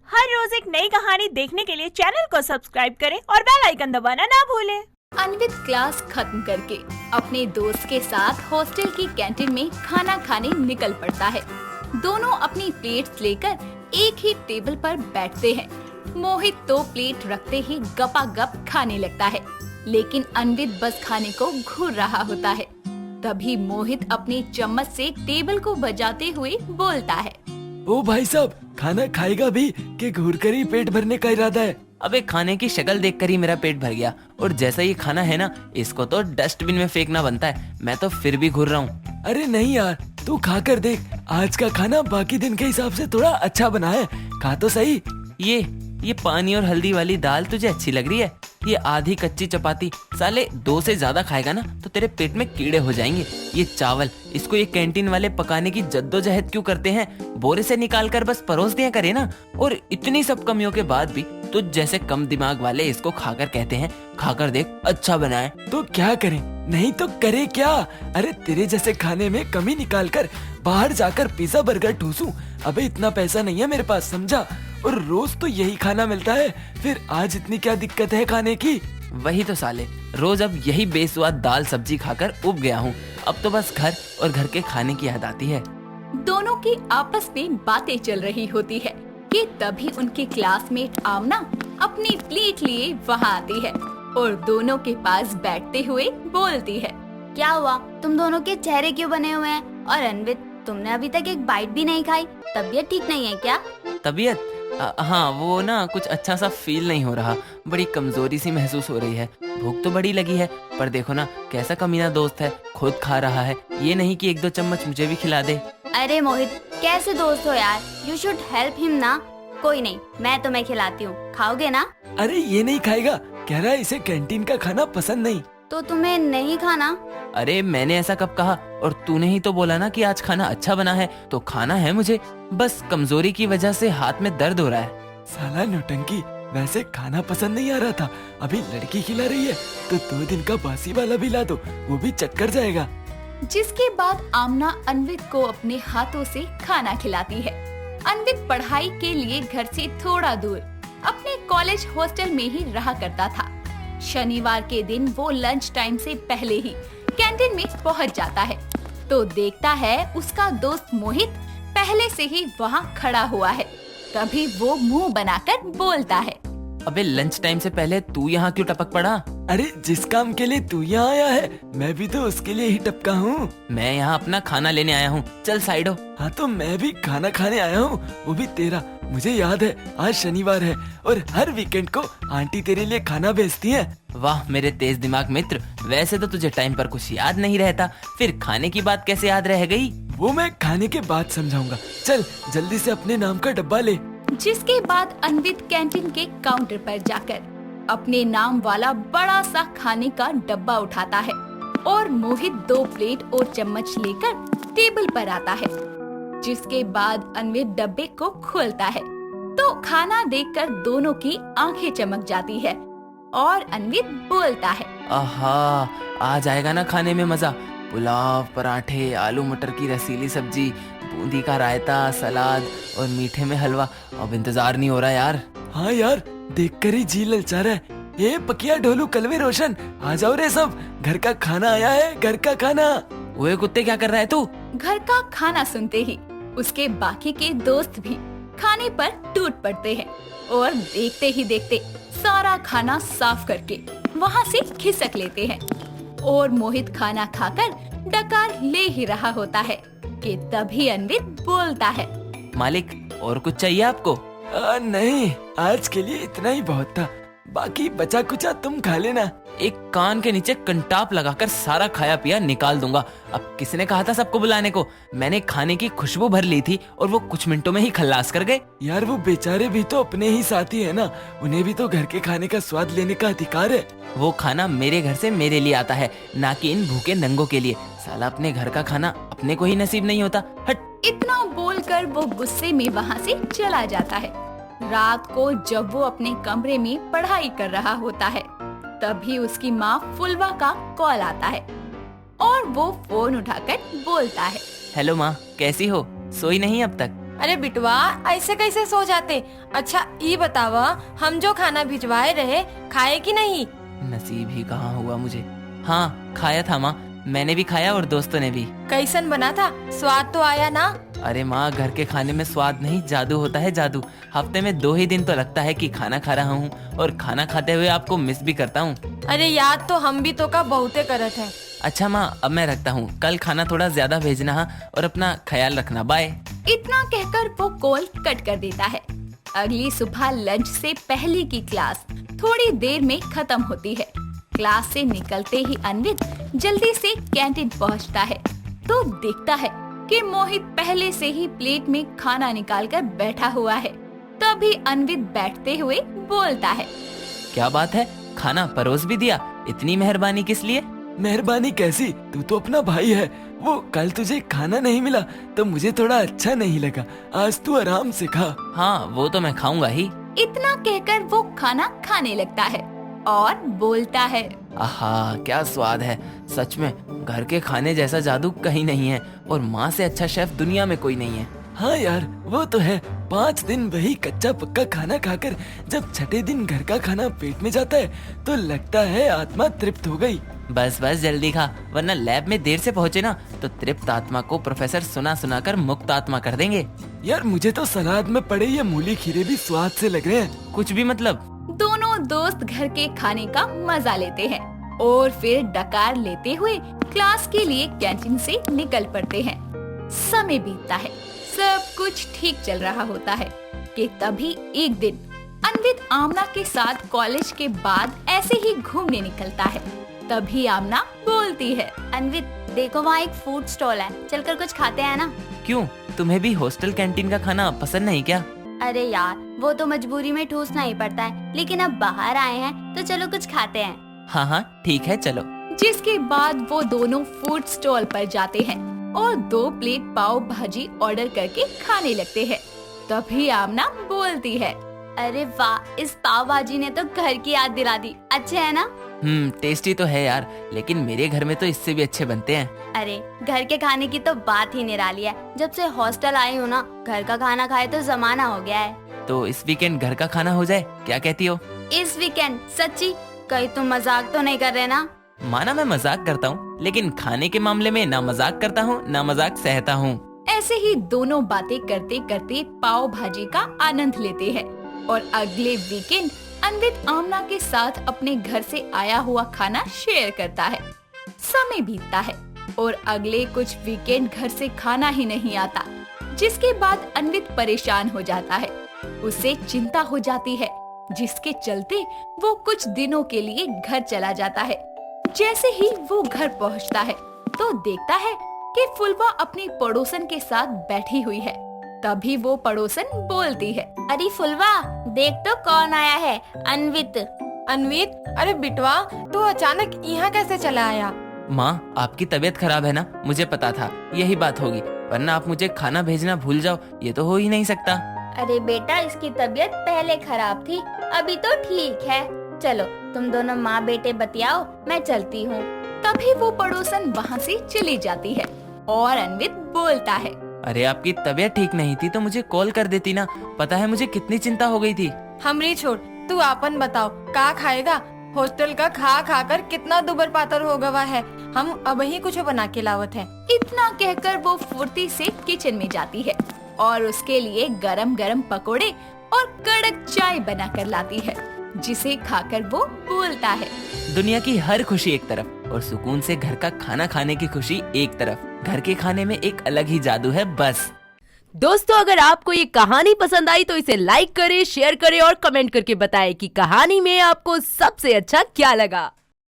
हर रोज एक नई कहानी देखने के लिए चैनल को सब्सक्राइब करें और बेल आइकन दबाना ना भूलें। अन्वित क्लास खत्म करके अपने दोस्त के साथ हॉस्टल की कैंटीन में खाना खाने निकल पड़ता है। दोनों अपनी प्लेट्स लेकर एक ही टेबल पर बैठते हैं। मोहित तो प्लेट रखते ही गपागप खाने लगता है, लेकिन अन्वित बस खाने को घूर रहा होता है। तभी मोहित अपनी चम्मच से टेबल को बजाते हुए बोलता है, ओ भाई साहब, खाना खाएगा भी कि घूर कर ही पेट भरने का इरादा है? अबे खाने की शक्ल देखकर ही मेरा पेट भर गया, और जैसा ये खाना है ना, इसको तो डस्टबिन में फेंकना बनता है। मैं तो फिर भी घूर रहा हूँ। अरे नहीं यार, तू खा कर देख। आज का खाना बाकी दिन के हिसाब से थोड़ा अच्छा बना है, खा तो सही। ये पानी और हल्दी वाली दाल तुझे अच्छी लग रही है? ये आधी कच्ची चपाती, साले 2 से ज्यादा खाएगा ना तो तेरे पेट में कीड़े हो जाएंगे। ये चावल, इसको ये कैंटीन वाले पकाने की जद्दोजहद क्यों करते हैं? बोरे से निकाल कर बस परोस दिया करे ना। और इतनी सब कमियों के बाद भी तुझ जैसे कम दिमाग वाले इसको खाकर कहते हैं, खाकर देख अच्छा बना है। तो क्या करें, नहीं तो करे क्या? अरे तेरे जैसे खाने में कमी निकाल कर बाहर जाकर पिज्जा बर्गर ठूसूं? अबे इतना पैसा नहीं है मेरे पास, समझा? और रोज तो यही खाना मिलता है, फिर आज इतनी क्या दिक्कत है खाने की? वही तो साले, रोज अब यही बेस्वाद दाल सब्जी खाकर उब गया हूँ। अब तो बस घर और घर के खाने की याद आती है। दोनों की आपस में बातें चल रही होती है कि तभी उनकी क्लासमेट आमना अपनी प्लेट लिए वहाँ आती है और दोनों के पास बैठते हुए बोलती है, क्या हुआ, तुम दोनों के चेहरे क्यों बने हुए हैं? और अन्वित, तुमने अभी तक एक बाइट भी नहीं खाई, तबीयत ठीक नहीं है क्या? तबीयत? हाँ, वो ना कुछ अच्छा सा फील नहीं हो रहा, बड़ी कमजोरी सी महसूस हो रही है। भूख तो बड़ी लगी है, पर देखो ना कैसा कमीना दोस्त है, खुद खा रहा है। ये नहीं कि 1-2 चम्मच मुझे भी खिला दे। अरे मोहित, कैसे दोस्त हो यार, यू शुड हेल्प हिम ना। कोई नहीं, मैं तुम्हें खिलाती हूँ, खाओगे ना? अरे ये नहीं खाएगा, कह रहा है इसे कैंटीन का खाना पसंद नहीं। तो तुम्हें नहीं खाना? अरे मैंने ऐसा कब कहा? और तूने ही तो बोला ना कि आज खाना अच्छा बना है, तो खाना है मुझे। बस कमजोरी की वजह से हाथ में दर्द हो रहा है। साला नौटंकी, वैसे खाना पसंद नहीं आ रहा था, अभी लड़की खिला रही है तो 2 दिन का बासी वाला भी ला दो, वो भी चक्कर जाएगा। जिसके बाद आमना अन्वित को अपने हाथों से खाना खिलाती है। अन्वित पढ़ाई के लिए घर से थोड़ा दूर अपने कॉलेज हॉस्टल में ही रहा करता था। शनिवार के दिन वो लंच टाइम से पहले ही कैंटीन में पहुंच जाता है, तो देखता है उसका दोस्त मोहित पहले से ही वहाँ खड़ा हुआ है। तभी वो मुंह बनाकर बोलता है, अबे लंच टाइम से पहले तू यहाँ क्यों टपक पड़ा? अरे जिस काम के लिए तू यहाँ आया है, मैं भी तो उसके लिए ही टपका हूँ। मैं यहाँ अपना खाना लेने आया हूँ, चल साइड हो। हाँ तो मैं भी खाना खाने आया हूँ, वो भी तेरा। मुझे याद है आज शनिवार है और हर वीकेंड को आंटी तेरे लिए खाना भेजती है। वाह मेरे तेज दिमाग मित्र, वैसे तो तुझे टाइम पर कुछ याद नहीं रहता, फिर खाने की बात कैसे याद रह गई? वो मैं खाने के बाद समझाऊंगा। चल जल्दी से अपने नाम का डब्बा ले। जिसके बाद अन्वित कैंटीन के काउंटर पर जाकर अपने नाम वाला बड़ा सा खाने का डब्बा उठाता है और मोहित 2 प्लेट और चम्मच लेकर टेबल पर आता है। जिसके बाद अन्वित डब्बे को खोलता है तो खाना देखकर दोनों की आंखें चमक जाती है और अन्वित बोलता है, आहा, आ जाएगा ना खाने में मजा। पुलाव, पराठे, आलू मटर की रसीली सब्जी, बूंदी का रायता, सलाद और मीठे में हलवा। अब इंतजार नहीं हो रहा यार। हाँ यार, देखकर ही जी ललचा रहा है। ये पकिया ढोलू कलवे रोशन, आ जाओ रे सब, घर का खाना आया है, घर का खाना। ओए कुत्ते, क्या कर रहा है तू? घर का खाना सुनते ही उसके बाकी के दोस्त भी खाने पर टूट पड़ते हैं और देखते ही देखते सारा खाना साफ करके वहाँ से खिसक लेते हैं। और मोहित खाना खाकर डकार ले ही रहा होता है कि तभी अन्वित बोलता है, मालिक और कुछ चाहिए आपको? नहीं, आज के लिए इतना ही बहुत था, बाकी बचा कुचा तुम खा लेना। एक कान के नीचे कंटाप लगाकर सारा खाया पिया निकाल दूंगा। अब किसने कहा था सबको बुलाने को? मैंने खाने की खुशबू भर ली थी और वो कुछ मिनटों में ही खल्लास कर गए। यार वो बेचारे भी तो अपने ही साथी है ना, उन्हें भी तो घर के खाने का स्वाद लेने का अधिकार है। वो खाना मेरे घर से मेरे लिए आता है, ना कि इन भूखे नंगों के लिए। साला अपने घर का खाना अपने को ही नसीब नहीं होता। हट। इतना बोलकर वो गुस्से में वहाँ से चला जाता है। रात को जब वो अपने कमरे में पढ़ाई कर रहा होता है, तभी उसकी माँ फुलवा का कॉल आता है और वो फोन उठाकर बोलता है, हेलो माँ, कैसी हो? सोई नहीं अब तक? अरे बिटवा ऐसे कैसे सो जाते। अच्छा ये बतावा, हम जो खाना भिजवाए रहे खाए कि नहीं? नसीब ही कहाँ हुआ मुझे। हाँ खाया था माँ, मैंने भी खाया और दोस्तों ने भी। कैसन बना था? स्वाद तो आया ना? अरे माँ, घर के खाने में स्वाद नहीं, जादू होता है जादू। हफ्ते में 2 ही दिन तो लगता है कि खाना खा रहा हूँ, और खाना खाते हुए आपको मिस भी करता हूँ। अरे याद तो हम भी तो का बहुते करत है। अच्छा माँ, अब मैं रखता हूँ, कल खाना थोड़ा ज्यादा भेजना है और अपना ख्याल रखना, बाय। इतना कहकर वो कॉल कट कर देता है। अगली सुबह लंच से पहले की क्लास थोड़ी देर में खत्म होती है। क्लास से निकलते ही अन्वित जल्दी से कैंटीन पहुंचता है तो देखता है कि मोहित पहले से ही प्लेट में खाना निकालकर बैठा हुआ है। तभी अन्वित बैठते हुए बोलता है, क्या बात है, खाना परोस भी दिया, इतनी मेहरबानी किस लिए? मेहरबानी कैसी, तू तो अपना भाई है। वो कल तुझे खाना नहीं मिला तो मुझे थोड़ा अच्छा नहीं लगा, आज तू आराम से खा। हाँ वो तो मैं खाऊंगा ही। इतना कहकर वो खाना खाने लगता है और बोलता है, आहा क्या स्वाद है, सच में घर के खाने जैसा जादू कहीं नहीं है, और माँ से अच्छा शेफ दुनिया में कोई नहीं है। हाँ यार वो तो है, 5 दिन वही कच्चा पक्का खाना खाकर जब छठे दिन घर का खाना पेट में जाता है तो लगता है आत्मा तृप्त हो गई। बस बस जल्दी खा, वरना लैब में देर से पहुँचे ना तो तृप्त आत्मा को प्रोफेसर सुना सुना कर मुक्त आत्मा कर देंगे। यार मुझे तो सलाद में पड़े ये मूली खीरे भी स्वाद से लग रहे हैं। कुछ भी मतलब। दोनों दोस्त घर के खाने का मजा लेते हैं और फिर डकार लेते हुए क्लास के लिए कैंटीन से निकल पड़ते हैं। समय बीतता है, सब कुछ ठीक चल रहा होता है कि तभी एक दिन अन्वित आमना के साथ कॉलेज के बाद ऐसे ही घूमने निकलता है। तभी आमना बोलती है, अन्वित देखो वहाँ एक फूड स्टॉल है, चलकर कुछ खाते हैं ना। क्यों, तुम्हें भी हॉस्टल कैंटीन का खाना पसंद नहीं क्या? अरे यार वो तो मजबूरी में ठूसना ही पड़ता है, लेकिन अब बाहर आए हैं तो चलो कुछ खाते हैं। हाँ हाँ ठीक है चलो। जिसके बाद वो दोनों फूड स्टॉल पर जाते हैं और 2 प्लेट पाव भाजी ऑर्डर करके खाने लगते हैं। तभी आमना बोलती है, अरे वाह, इस पाव भाजी ने तो घर की याद दिला दी, अच्छे है ना? टेस्टी तो है यार, लेकिन मेरे घर में तो इससे भी अच्छे बनते हैं। अरे घर के खाने की तो बात ही निराली है। जब से हॉस्टल आई हूँ ना, घर का खाना खाए तो जमाना हो गया है। तो इस वीकेंड घर का खाना हो जाए, क्या कहती हो? इस वीकेंड? सच्ची? कहीं तुम मजाक तो नहीं कर रहे ना? माना मैं मजाक करता हूँ, लेकिन खाने के मामले में ना मजाक करता हूँ ना मजाक सहता हूँ। ऐसे ही दोनों बातें करते करते पाव भाजी का आनंद लेते हैं और अगले वीकेंड अन्वित आमना के साथ अपने घर से आया हुआ खाना शेयर करता है। समय बीतता है और अगले कुछ वीकेंड घर से खाना ही नहीं आता, जिसके बाद अन्वित परेशान हो जाता है। उसे चिंता हो जाती है, जिसके चलते वो कुछ दिनों के लिए घर चला जाता है। जैसे ही वो घर पहुंचता है तो देखता है कि फुलवा अपनी पड़ोसन के साथ बैठी हुई है। तभी वो पड़ोसन बोलती है, अरे फुलवा देख तो कौन आया है, अन्वित। अन्वित, अरे बिटवा तू अचानक यहाँ कैसे चला आया? माँ आपकी तबीयत खराब है ना, मुझे पता था यही बात होगी, वरना आप मुझे खाना भेजना भूल जाओ, ये तो हो ही नहीं सकता। अरे बेटा इसकी तबीयत पहले खराब थी, अभी तो ठीक है। चलो तुम दोनों माँ बेटे बतियाओ, मैं चलती हूँ। तभी वो पड़ोसन वहाँ से चली जाती है और अन्वित बोलता है, अरे आपकी तबीयत ठीक नहीं थी तो मुझे कॉल कर देती ना, पता है मुझे कितनी चिंता हो गई थी। हमरी छोड़, तू आपन बताओ का खाएगा? हॉस्टल का खा खा कर कितना दुबर पातर हो गवा है, हम अब ही कुछ बना के लावत है। इतना कहकर वो फुर्ती से किचन में जाती है और उसके लिए गरम गरम पकोड़े और कड़क चाय बना कर लाती है, जिसे खाकर वो बोलता है, दुनिया की हर खुशी एक तरफ और सुकून से घर का खाना खाने की खुशी एक तरफ। घर के खाने में एक अलग ही जादू है बस। दोस्तों अगर आपको ये कहानी पसंद आई तो इसे लाइक करें, शेयर करें और कमेंट करके बताएं कि कहानी में आपको सबसे अच्छा क्या लगा।